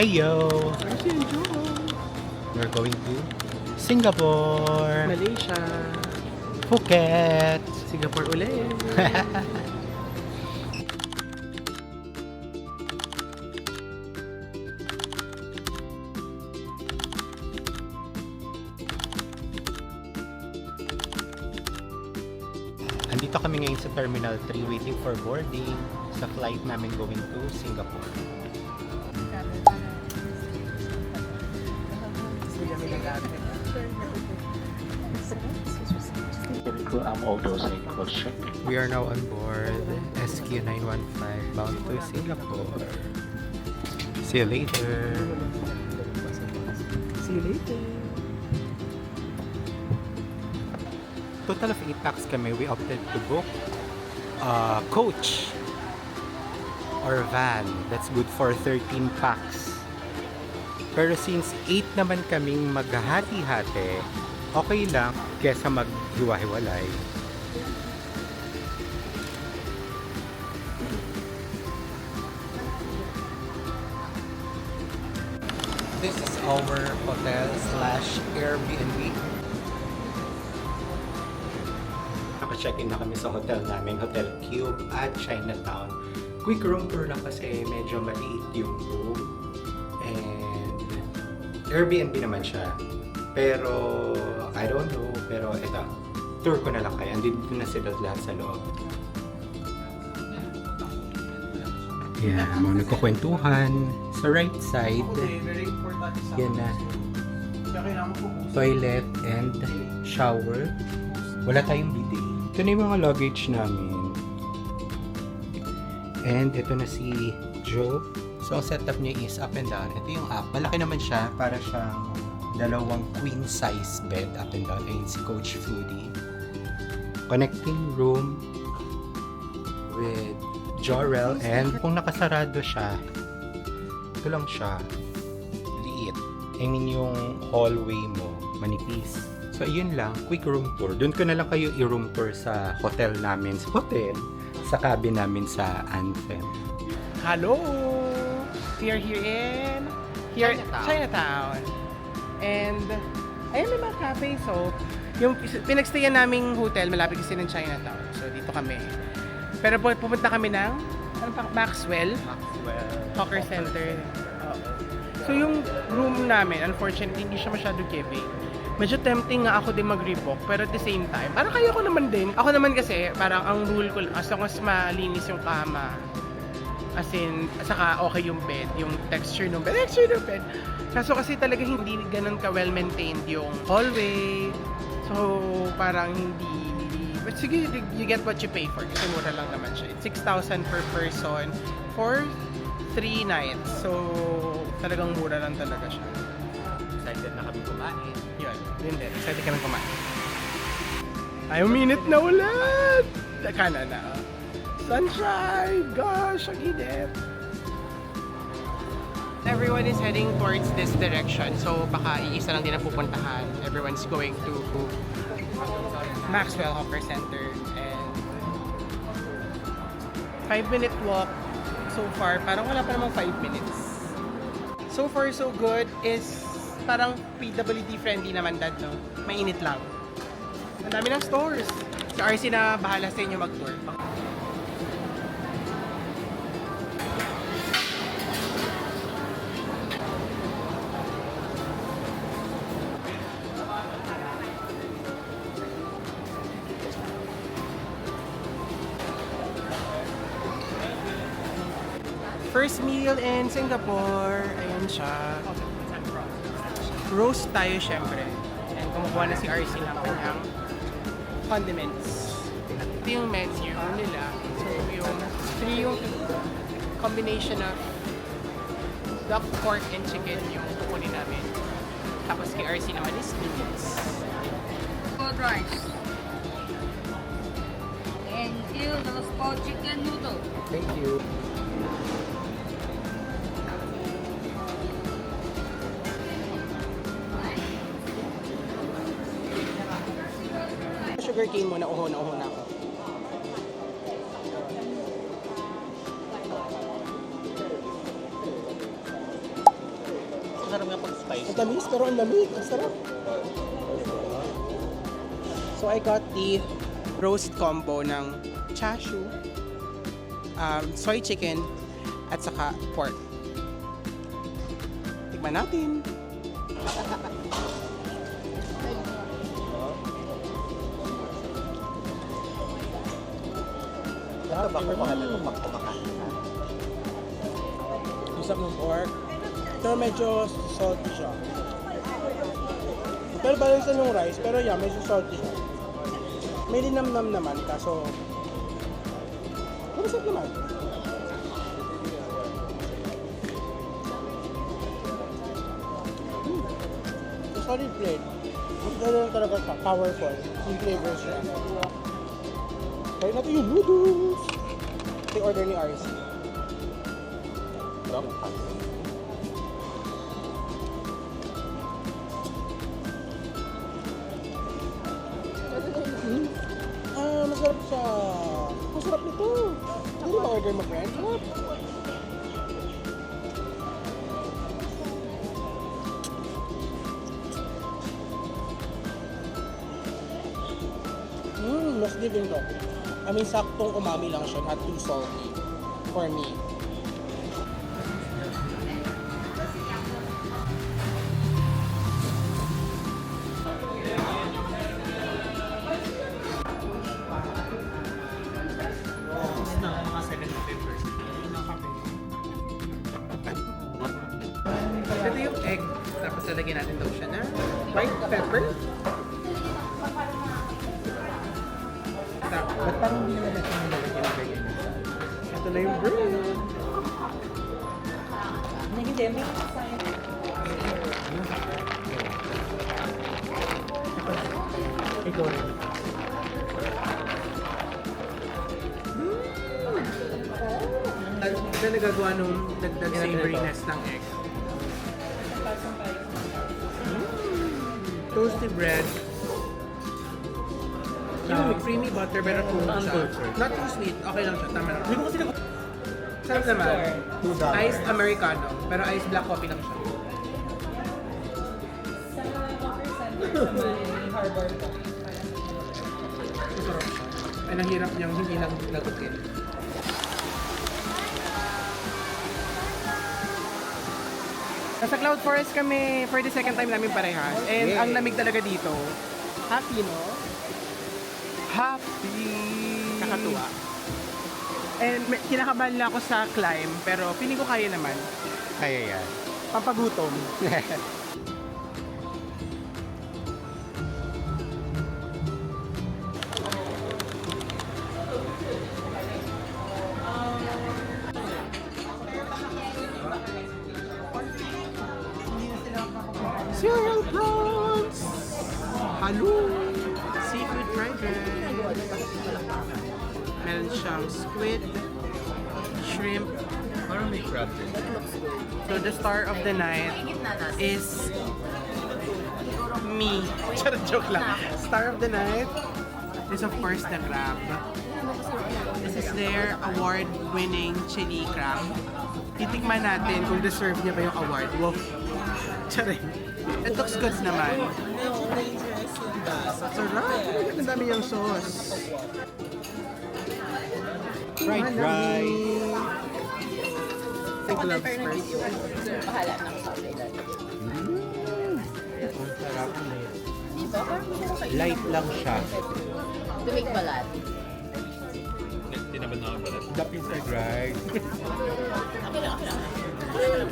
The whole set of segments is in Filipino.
Heyo! Archie and Joe. We're going to Singapore, Malaysia. Phuket. Singapore ulit. Andito kami ngayon sa Terminal 3 waiting for boarding sa flight namin going to Singapore. We are now on board SQ915 bound to Singapore. See you later. See you later. Total of 8 packs kami. We opted to book coach or van. That's good for 13 packs. Pero since 8 naman kaming maghahati-hati, okay lang kesa maghiwa-hiwalay. This is our hotel / Airbnb. Naka-check-in na kami sa hotel namin, Hotel Cube at Chinatown. Quick room tour lang kasi medyo maliit yung room. And Airbnb naman siya. Pero I don't know, pero eto, tour ko na lang kayo. Andito na sila lahat sa loob. Yeah, mga nagkukwentuhan. Sa right side, yan na. Toilet and shower. Wala tayong bidet. Ito na yung mga luggage namin. And ito na si Joe. So, ang setup niya is up and down. Ito yung up. Malaki naman siya. Para siyang dalawang queen size bed up and down. Ayun si Coach Foodie. Connecting room with Jorel. And kung nakasarado siya, ito lang siya. Liit. I mean yung hallway mo, manipis. So, yun lang. Quick room tour. Doon ko na lang kayo i-room tour sa hotel namin. Sa hotel. Sa cabin namin sa Anthem. Hello! We are here in Chinatown. And ayun, may mga cafe. So, yung pinagstayan naming hotel, malapit kasi ng Chinatown. So, dito kami. Pero pupunta kami ng Maxwell Hawker Center. So, yung room namin, unfortunately, hindi siya masyado giving. Medyo tempting nga ako din mag-rebook, pero at the same time, parang kaya ko naman din. Ako naman kasi, parang ang rule ko, as long as malinis yung kama, as in, saka okay yung bed, yung texture ng bed. Kaso kasi talaga hindi ganun ka-well-maintained yung hallway. So, parang hindi... But sige, you get what you pay for. Kasi mura lang naman siya. It's 6,000 per person for 3 nights. So, talagang mura lang talaga siya. Excited na kami kumain. Yun din. Excited kami kumain. Ay, uminit na ulit! Teka na. Sunshine! Gosh, ang init! Everyone is heading towards this direction. So, baka iisa lang din ang pupuntahan. Everyone's going to Maxwell Hawker Center. And 5-minute walk so far. Parang wala pa namang 5 minutes. So far, so good is parang PWD friendly naman, Dad, no? Mainit lang. Ang dami ng stores. Si RC na bahala sa inyo mag-tour. First meal in Singapore. Ayan siya. Roast tayo syempre. And kumukuha na si RC ng kanyang condiments. Ito yung menu nila. So yung combination of duck, pork, and chicken yung kukunin namin. Tapos kay RC naman is noodles. Cold rice. And here, the spot chicken noodle. Thank you. Sugar cane muna, uho na ako. Masarap nga pag spicy. Ang tamis, pero ang lamig. Ang sarap. So, I got the roast combo ng chashu, soy chicken, at saka pork. Tikman natin. Ito ba kung paano mo pag kumakain ka? Ang sarap ng pork. Pero medyo salty siya. Pero balance na yung rice, pero yeah, medyo salty siya. May linamnam naman, kaso... Masarap naman. A solid plate. Mas gano'n talaga siya, powerful. Yung flavors siya. Try natin yung noodles. Ito yung order ni RC. Masarap siya. Masarap nito. Ano ba order mo, friend? Sarap. Mas living to. I mean, saktong umami lang siya, not too salty for me. Ito yung egg, tapos lalagyan natin daw siya na white pepper. Ba't parang hindi naman natin nilalagyan ng ganyan? Ito na yung bread. Ikaw rin. Na nagagawa nung dagdag savoriness ng egg. Toasty bread. Creamy butter, pero cool siya. Not too sweet. Okay lang siya. Tama lang. Hindi ko kasi Sarap naman. $2. Iced Americano. Pero iced black coffee lang siya. Masarap siya. Ay, nahirap niyang hindi lang lagutin. Nasa Cloud Forest kami for the second time namin parehas. And ang lamig talaga dito. Happy, no? Happy! Kakatuwa. And kinakabahan lang ako sa climb, pero feeling ko kaya naman. Kaya yan. Pampagutom. Cereal prawns! Halong! Seafood fried rice. Meron siyang squid, shrimp. Parang may crab din. So the star of the night is me. Charot, joke lang. Star of the night is of course the crab. This is their award-winning chili crab. Titikman natin kung deserve niya ba yung award. Wow. Charot. It looks good naman. Sarap. Ang dami yung sauce. Fried rice. Take gloves first. Bahala ng sabi. Ang sarap. Diba? Parang gusto ko kayo. Light lang siya. Tumig balat. Hindi naman nakabalat. Dap yung fried rice.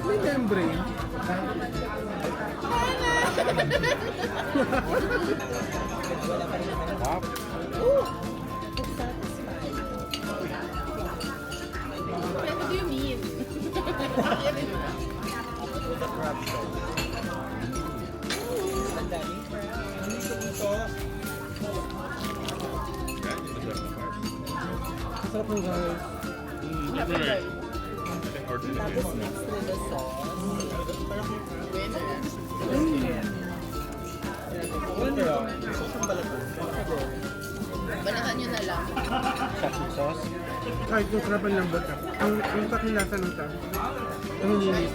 May membrane. Wow. What do you mean? Sarap ng guys. Tapos mix with the sauce. Balatan nyo na lang. Chapsy sauce. Kahit yung sarap ang lambot ka. Ang tatlong lasa ng ta. Ang linis.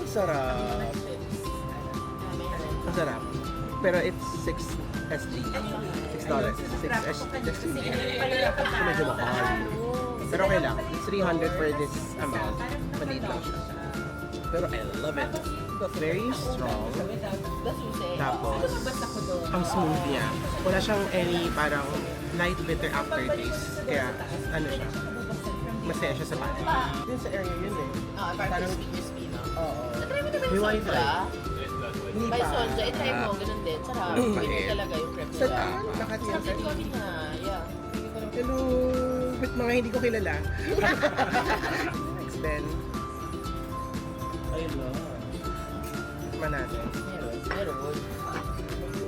Sarap. Ang sarap. Pero it's 6 SG. $6. 6 SG. So medyo mahal. Pero okay lang. It's 300 for this amount. Maliit lang siya. Pero I love it. Very strong. Tapos, ang smooth niya. Wala siyang any parang light bitter aftertaste. Kaya, ano siya, masaya siya sa body. Yun sa area yun eh. Parang crispy, no? Oo. Natry mo naman May yung wifi. sonja. Hindi May pa. sonja, itry mo, ganun din. Sarap. Mm. Yun talaga yung crepe Sa nila. nakatiyang Sabi ko nga, yeah. Hello, ba't mga hindi ko kilala? Next then, I love. tikman natin. Meron.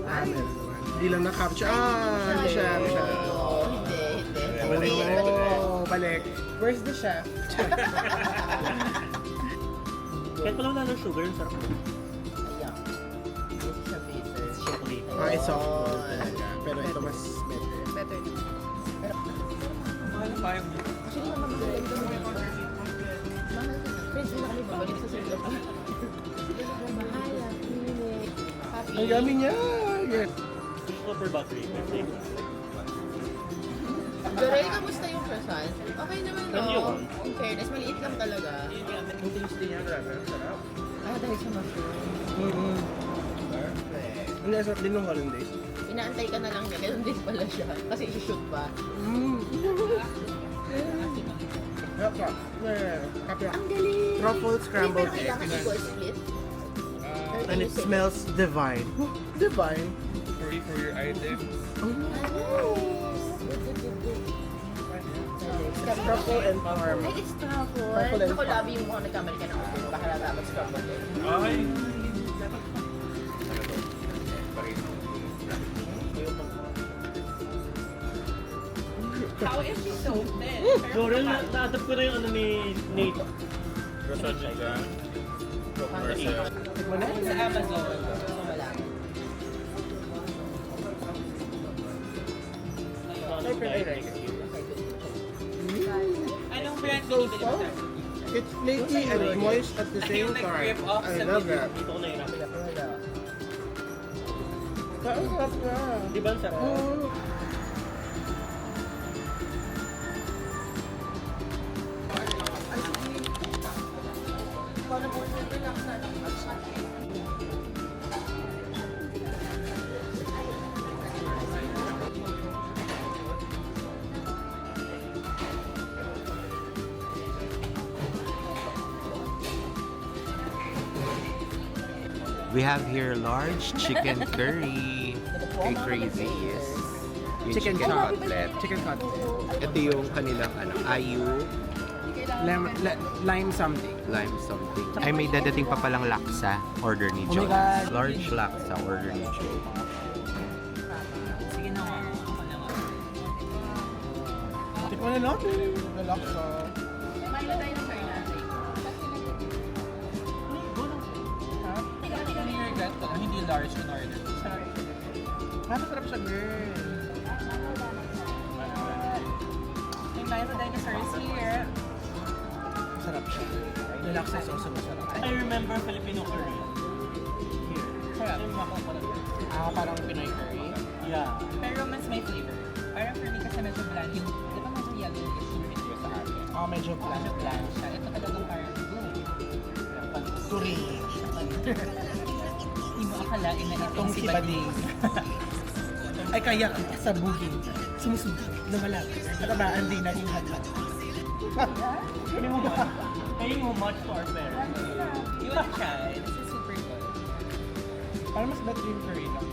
Meron. Hindi lang na-capture. Hindi siya. Oo, hindi. Oh, balik. Where's the chef? Kahit walang lalong sugar, ang sarap. Ayan. This is a bitter. Chocolate. It's soft gold talaga. Pero ito mas better. Better. Mahal pa yung Actually, mamamahal ito mo dito. Mahal ka na. Friends, hindi na kami babalik sa Singapore. Mahal ah. Happy. Ang dami niya. Yes. super battery. Dorel, kamusta yung croissant? Okay naman, Ano yun? no? In fairness, maliit lang talaga. Yung tasty niya, grabe. Ang sarap. Dahil sa mushroom. Ang sarap din ng hollandaise. Inaantay ka na lang niya, ganun din pala siya. Kasi i-shoot pa. Sarap ka. Ang galing! Truffle scrambled Pero kailangan eggs. equal split. And it smells divine. Divine? For your item. Truffle and parm. Ay, it's truffle. Truffle and Ako, parm. labi yung mga nagkamali ka na ako. Baka dapat scrambled egg. Ay! Jorel, na-adapt ko na yung ano ni Nate. Croissant siya. Tikman na. Sa Amazon. Wala. Ay, pero I like it. Anong brand So soft. It's flaky and moist at the same time. I love that. Dito ko nahirapan. Wala. Ang sarap na. Di ba ang sarap? We have here large chicken curry. Kay Crazy is yung Chicken chicken chop. cutlet. Chicken cutlet. Ito yung kanilang ayu, Lime something. lime something. Ay, may dadating pa palang laksa. Order ni Oh my Joe. God. Large laksa. Order ni Joe. Sige na nga. Ako na nga. Tikman na natin. Lalaksa. Regret ko lang, hindi large in order. Sarap. Masarap siya, girl. May Milo dinosaurs here. Masarap siya. Lalaksa is also masarap. I remember Filipino curry. Here. Sarap. Yung makapalag. Parang Pinoy curry. Yeah. Pero mas may flavor. Parang for me kasi medyo bland yung, di ba medyo yellowish yung video sa akin? Medyo Medyo bland siya. Ito talagang parang, Turi. hindi mo akalain na itong Itong si si Bading. Bading. Ay kaya sa bugin. Sumusubok. Lumalapit. Natabaan din naging hadlat. Paying homage to our parents. You will try. This is super good. Parang mas better yung curry lang.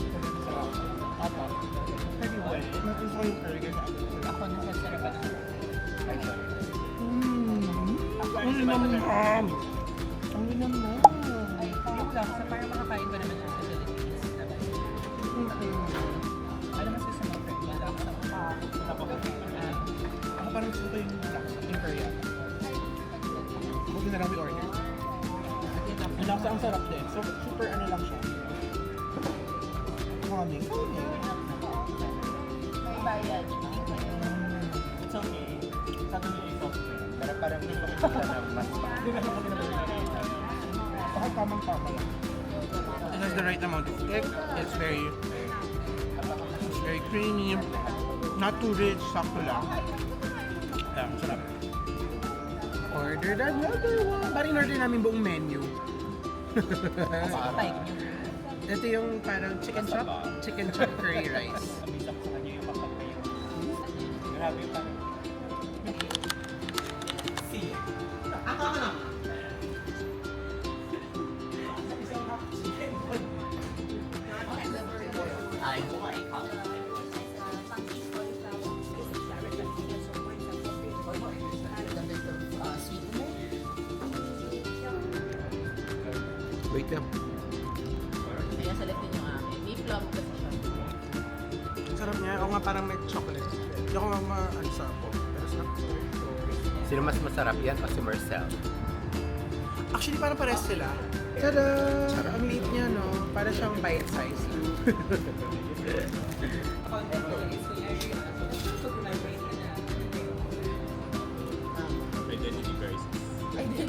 Apa. Curry what? Mas gusto ko yung curry kasi Ako nasasarapan ako. Ang linamnam! Ang linamnam! Yung lang, sa parang makakain ko naman siya sa Philippines naman. Ano mas gusto mo, friend? Yung lang sa Ako parang gusto ko yung curry. Buti na lang we order. Yung laksa ang sarap din. So, super ano lang siya. Calming. Bayad. It's okay. Pero parang gusto ko sila na mas baka tamang-tama lang. It has the right amount of thick. It's very creamy. Not too rich, sakto lang. Sarap. Order another one. Parang in-order namin buong menu. Ito yung parang chicken chop curry rice. Grabe pa. Wait lang. Kaya select din yung amin. May plum kasi siya. Sarap niya. O nga parang may chocolate. Hindi ako ano sa ako. Pero sarap. Sino mas masarap yan o si Marcel? Actually, parang pares sila. Tada! Ang liit niya, no? Para siyang bite size.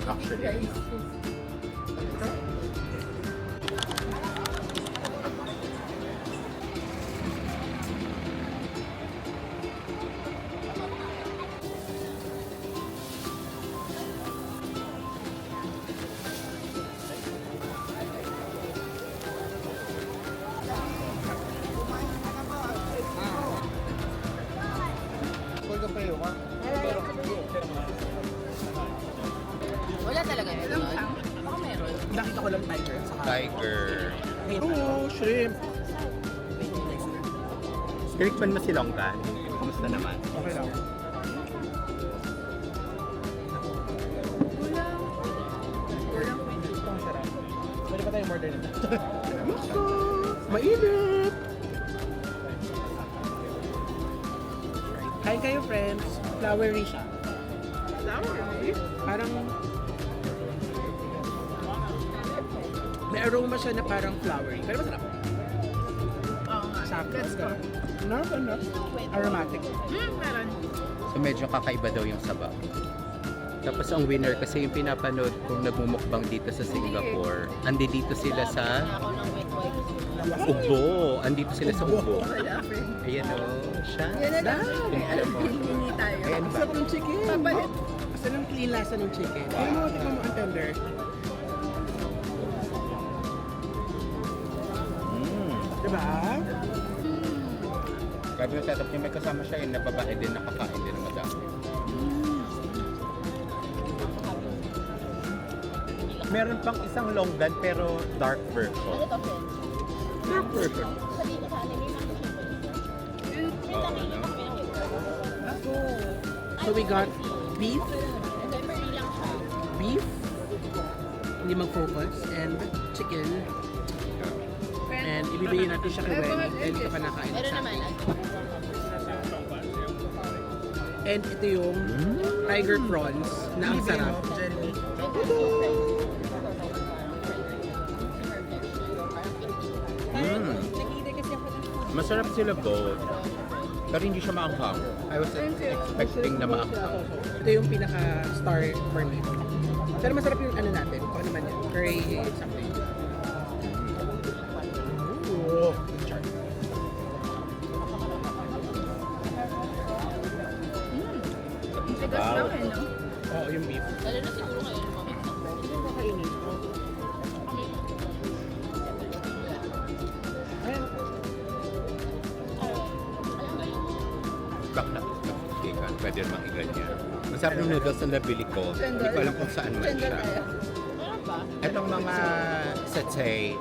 Actually. Wala talaga yun. Baka meron. Nakita ko lang tiger. Tiger. Oh, shrimp. Tinikman mo si Longgan. Kumusta naman? Okay lang. Ito ang sarap. Pwede pa tayong order nito. Mainit! Kain kayo, friends. Flowery siya. Flowery? Parang may aroma siya na parang flowery. Pero masarap. Oo nga. Sakto. Let's go. Enough. Aromatic. Meron. So medyo kakaiba daw yung sabaw. Tapos ang winner kasi yung pinapanood kung nagmumukbang dito sa Singapore. Andi dito sila sa Ako ng wet white. Ubo. Andito sila sa Ubo. Wala, friend. Ayan o. Siya. Yan na lang. Tingnan mo. Hihingi tayo. Ayan ba? Sarap ng chicken. Papalit. Kasi ng clean lasa ng chicken. Tingnan mo, tingnan mo ang tender. Diba? Grabe yung setup niya. May kasama siya yung nababae din nakakain din ng madami. Meron pang isang Longgan pero dark version. Ano to, friend? Dark version. Sabi ko sa amin, may makikita. Oo, ano? So we got beef, Memory lang siya. beef, hindi mag-focus, and chicken. And ibibigay natin siya kay Wendy dahil ito pa nakain Meron sa naman. atin. And ito yung tiger prawns na ang sarap. Masarap sila both. Pero hindi siya maanghang. I was expecting na maanghang. Ito yung pinaka-star for me. Pero masarap yung ano natin. Kung ano man yan. Curry something. Ooh. Tigas Wow. lang eh, no? Oo, yung beef. Lalo na siguro ngayon lumamig na. Hindi mo kakainin. Ayan. Back na chicken. Pwede naman i-ganyan. Masarap yung noodles na nabili ko. Hindi ko alam kung saan man siya. Meron ba? Itong mga satay.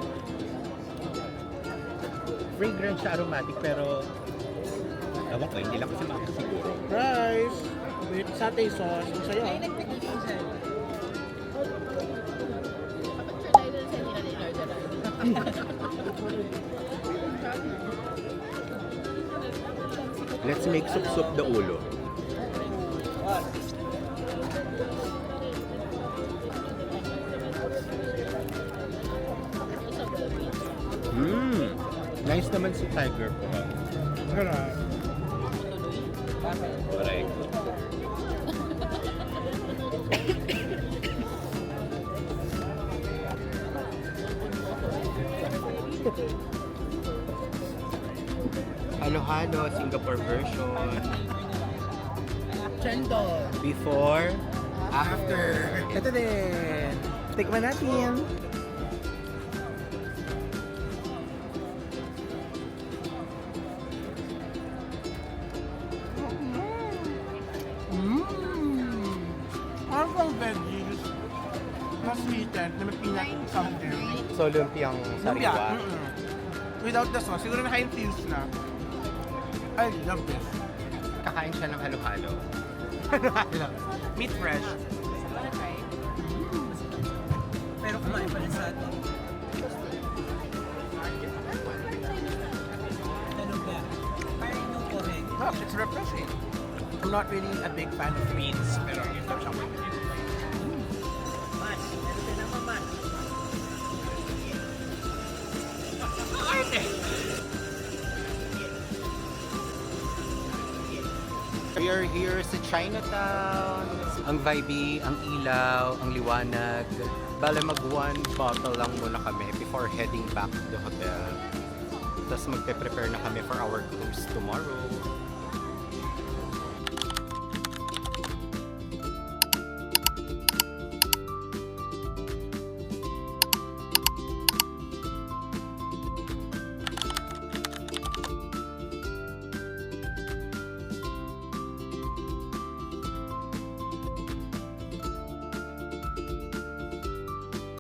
Fragrant siya, aromatic, pero ewan ko, hindi lang kasi makasiguro. Rice with satay sauce. Ang saya. nagpitisin dyan. Kapag siya tayo doon sa hindi natin in-order. Let's make sup-sup the ulo. Nice naman si Tiger Prawn. Harap. Correct. Halo-halo, Singapore version. Chendol. Before, after. Ito din. Tikman natin. Parang pang veggies na sweetened na may peanut something. So, lumpiang Lumpia. sariwa. Without the sauce, siguro naka-infuse na. I love this. Kakain siya ng halo-halo. Meat fresh. Pero kumain pa rin sa atin. Ano ba? Parang no correct. Look, it's refreshing. I'm not really a big fan of beans, pero yun lang siya. Mas, meron din naman mas. We are here sa Chinatown. Ang vibey, ang ilaw, ang liwanag. Bale mag one bottle lang muna kami before heading back to the hotel. Tapos magpe-prepare na kami for our cruise tomorrow.